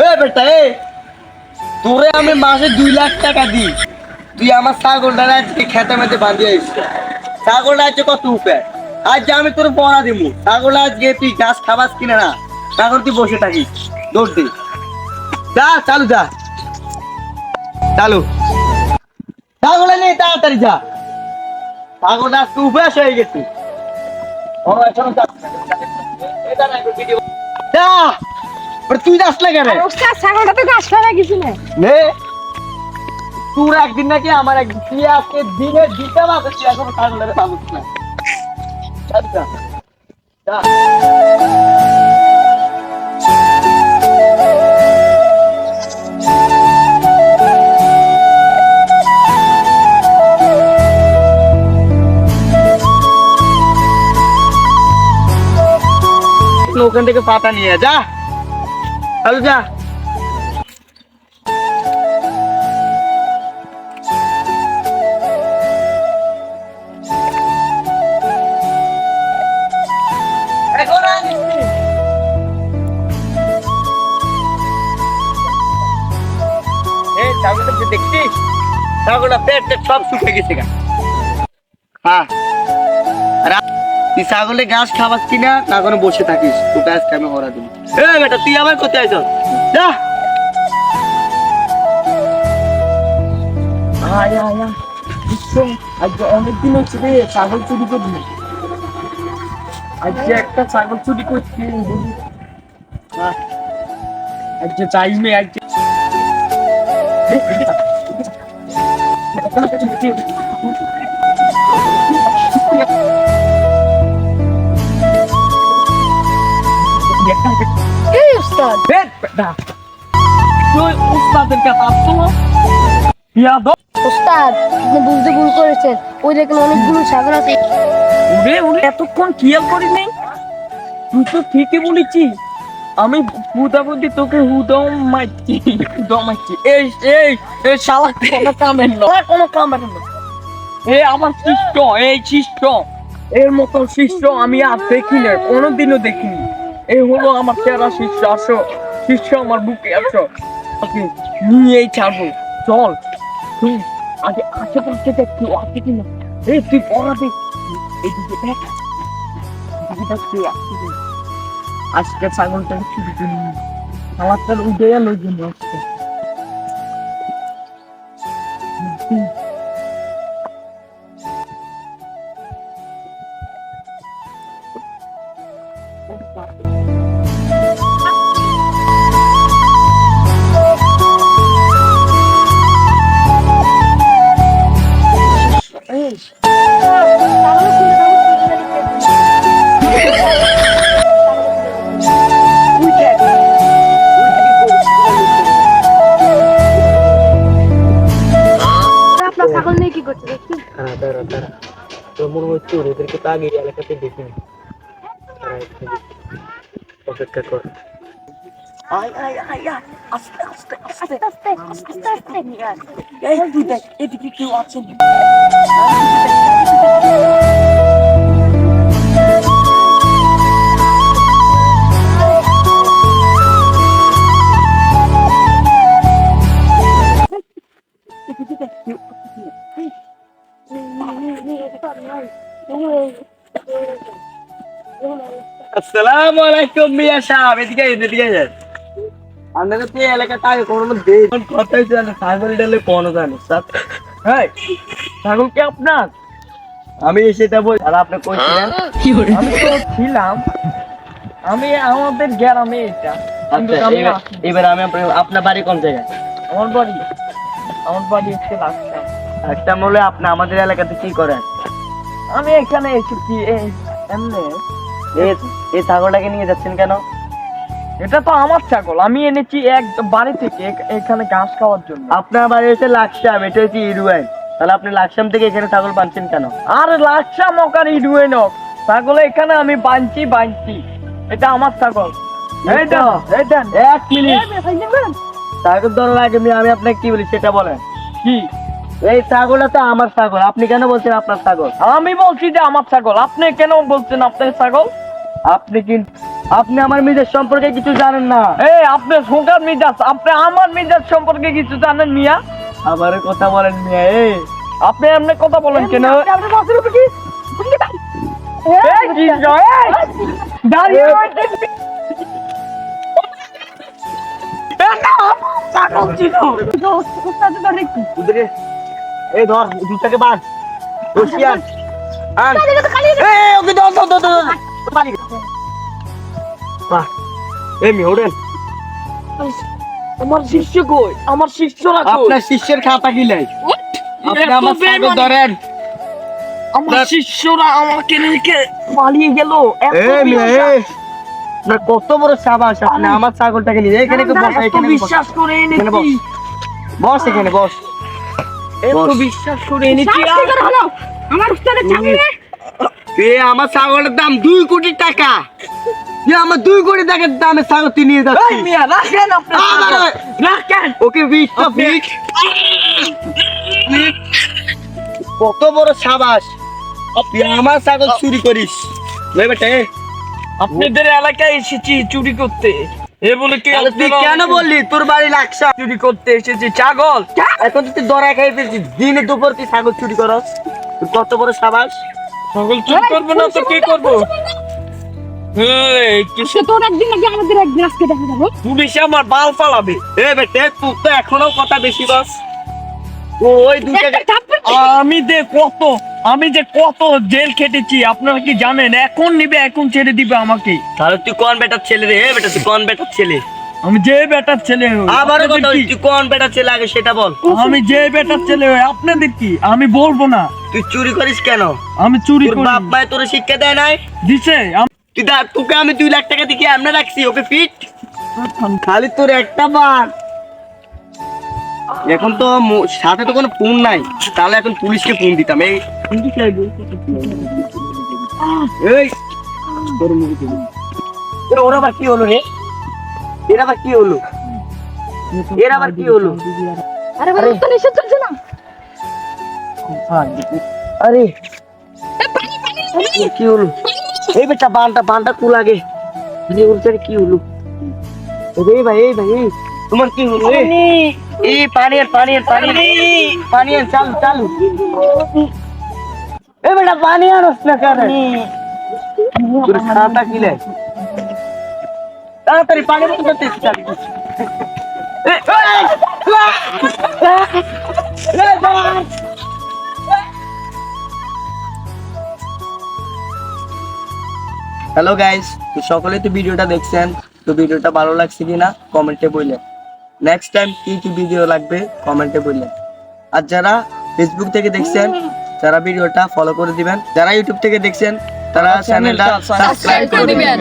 এ বেটা এ, তোরে আমি মাসে 2 লাখ টাকা দিই, তুই আমার ছাগলটা আজকে খেতে মেতে বাঁধিয়ে আসছিস। ছাগলটা আজকে কত উপায়, আজ আমি তোর পড়া দিব। ছাগল আজকে তুই ঘাস খাবাস কিনে না, তখন তুই বসে থাকিস। দৌড় দে, যা চালু, যা চালু, ছাগলে নেই, তাড়াতাড়ি যা। ছাগলটা আজকে উপাস হয়ে গেছে। যা, তুই যাস না কেন? ছাগলটা তো ঘাস খাওয়া গেছিল। নে, তোর একদিন নাকি আমার একদিন, তুই আজকে দিনে দিতে পারবে, তুই এখন ছাগলের পাবো না। যা, যা। ওখান থেকে পাতা নিয়ে যা, চল যা। এখন আনিসনি। এই ছাগলটা যে দেখছিস, ছাগলটা পেট সব শুকিয়ে গেছে গা। হ্যাঁ, তুই ছাগলে ঘাস খাবাস কিনা না কোনো বসে থাকিস, তোকে আজকে আমি হরা দিবি। এ বেটা, তুই আবার কোথায় আইছ? যা। আজকে অনেকদিন হচ্ছে রে ছাগল চুরি করবি। আজকে একটা ছাগল চুরি করছি। আজকে চাইমে আজকে এই উস্তাদ, তুই উস্তাদের কাছে আসতো না? ইয়াদব উস্তাদ আপনি বুঝতে ভুল করেছেন। ওই দেখেন অনেকগুলো ছাগল আছে। ওরে ওরে, এতক্ষণ খেয়াল করি নাই। তুই তো ঠিকই বলেছিস, আমি বুদাবুদি তোকে হুদম মারছি, দমাচ্ছি। এই এই এই শালা কোনো কামের নয়, কোনো কামের নয়। এ আমার শিষ্য, এই শিষ্য, এর মতো শিষ্য আমি আর দেখি না, কোনোদিনও দেখিনি। এই হলো আমার তেরা শিষ্য। আসো শিষ্য, আমার বুকে আসো, ওকে নিয়েই ছাড়বো। চল তুই আগে আশেপাশে দেখ, কেউ আছে কিনা। এই তুই পড়া দেখ, এদিকে দেখ, এদিকে দেখ কেউ আছে কিনা। আজকে ছাগলটা চুরি করি, আমারটা উঠে গেল ওই জন্য আজকে। আপনার ছাগল নিয়ে কি করছে দেখছি। তোর মনে হচ্ছে ওদেরকে তো আগে এলাকাতে দেখিনি। অপেক্ষা কর। আয় আয় আয় আয়, আস্তে আস্তে আস্তে আস্তে আস্তে আস্তে এই তুই দেখ, এদিকে কেউ আছে না। আসসালামু আলাইকুম মিয়া সাহেব, এদিকে আইন, এদিকে আইন। আপনাদের তো এই এলাকাটা আগে কোনো দেই কথাই জানে, ছাগল ডালে কোনো জানে স্যার। হ্যাঁ, ছাগল কি আপনার? আমি সেটা বল, আর আপনি কইছিলেন আমি তো ছিলাম, আমি আমাদের গ্রামে এটা। কিন্তু আচ্ছা, আমি এবার আমি আপনার বাড়ি কোন জায়গায়? আমার বাড়ি, আমার বাড়ি হচ্ছে লাকসাম। একটা বলে আপনি আমাদের এলাকাতে কি করেন? আমি এখানে এসেছি এমনি। এই ছাগলটাকে নিয়ে যাচ্ছেন কেন? এটা তো আমার ছাগল, আমি এনেছি এক বাড়ি থেকে এখানে ঘাস খাওয়ার জন্য। আপনার বাড়ি হচ্ছে লাকসাম, এটা হচ্ছে ইরুয়াইন, তাহলে আপনি লাকসাম থেকে এখানে ছাগল বানছেন কেন? আর লাকসাম ওখানে ইডুয়ে নক, ছাগল এখানে আমি বানছি। এটা আমার ছাগল। এই দেন, এই দেন। 1 মিনিট, ছাগল ধরার আগে আমি আপনাকে কি বলি সেটা বলেন। কি? এই ছাগলটা তো আমার ছাগল, আপনি কেন বলছেন আপনার ছাগল? আমি বলছি যে আমার ছাগল, আপনি কেন বলছেন আপনার ছাগল? আপনি কিন্তু আপনি আমার মেজাজ সম্পর্কে কিছু জানেন না। এই আপনি সোকার মিজাজ, আপনি আমার মিজাজ সম্পর্কে কিছু জানেন মিয়া? আবার কথা বলেন মিয়া। আপনি এমনি কথা বলেন কেন? আপনার বসের উপর কি এই কি জয়, এই! দাঁড়িয়ে রয়েছে। এ না, পাগল ছিল। এই ধর দুটাকে বাঁধ। রশিয়ান আন। ওকে ধর। বাহ, মিয়া ওঠেন। আমার শিষ্য কই? আমার শিষ্যরা কই? আপনার শিষ্যের খাতা কি নাই? আপনি এত আমার ছাগল বেইমানি। ধরেন। আমার শিষ্যরা আমাকে রেখে পালিয়ে গেল। এত মিয়া বিশ্বাস- আপনার কত বড় সাবাস, আপনি আমার ছাগলটাকে নিয়ে এখানে বস, এত এখানে বস। বিশ্বাস করে এখানে বস। এনেছি, বস এখানে বস। এত বস। বিশ্বাস করে এনেছি। আমার উস্তাদের চাকরি আমার ছাগলের দাম 2 কোটি টাকা। আমার 2 কোটি টাকার দামে ছাগল তুই নিয়ে এই যাচ্ছিস। মিয়া রাখেন আপনার আবার- ছাগল। রাখেন। ওকে বিটটা বিট। কত বড় সাবাস, তুই আমার ছাগল চুরি করিস। ওই বেটা আপনাদের এলাকায় এসেছি চুরি করতে, এ বলে কি তাহলে তুই আপনারা কেন বললি তোর বাড়ি লাগসা? চুরি করতে এসেছি ছাগল? এখন তো তুই দরা খাই ফেলছিস, দিনে দুপুর তুই ছাগল চুরি করস। তুই কত বড় সাবাস। ছাগল চুরি করবো না তো কি করবো? এই কিসে তোর একদিন নাকি আমাদের একদিন আজকে দেখা যাবে পুলিশে আমার বাল ফালাবে। এ বেটে তুই তো এখনো কথা বেশি বস। ওই দুইটা আমি যে কত জেল খেটেছি আপনারা কি জানেন? এখন নিবে, এখন ছেড়ে দিবে আমাকে। তাহলে তুই কোন বেটার ছেলে রে? বেটা তুই কোন বেটার ছেলে? আমি যে বেটার ছেলে হই, আবারও আপনাদের কথা কি? তুই কোন বেটার ছেলে আগে সেটা বল। আমি যে বেটার ছেলে হই, আপনাদের কি? আমি বলবো না। তুই চুরি করিস কেন? আমি চুরি তোর করি বাপ মায়ের তোর শিক্ষা দেয় নাই? দিছে। তুই তোকে আমি 2 লাখ টাকা দিয়ে এমনি রাখছি, ওকে ফিট। খালি তোর একটা বার। এখন তো সাথে তো কোনো ফোন নাই, তাহলে এখন পুলিশকে ফোন দিতাম। এই এই তোর মুখে দিবি। ওরা আবার কি হলো রে? এরা আবার কি হলো? এরা আবার কি হলো? আরে ভাই তো নিষেধ চলছে না আরে কি হলো? এই বেটা বানটা কুল আগে কি হলো? এই ভাই তোমার কি হলো? এই পানি আন, চালু এই বেটা পানি আনস না কেন? তোর খাতা কিলে তাড়াতাড়ি পানি মতো করতে চালু। হ্যালো গাইস, তো সকলে তো ভিডিওটা দেখছেন, তো ভিডিওটা ভালো লাগছে কিনা কমেন্টে বললেন। নেক্সট টাইম কি ভিডিও লাগবে কমেন্টে বললেন। আর যারা ফেসবুক থেকে দেখছেন যারা ভিডিওটা ফলো করে দিবেন, যারা ইউটিউব থেকে দেখছেন তারা চ্যানেলটা সাবস্ক্রাইব করে দিবেন।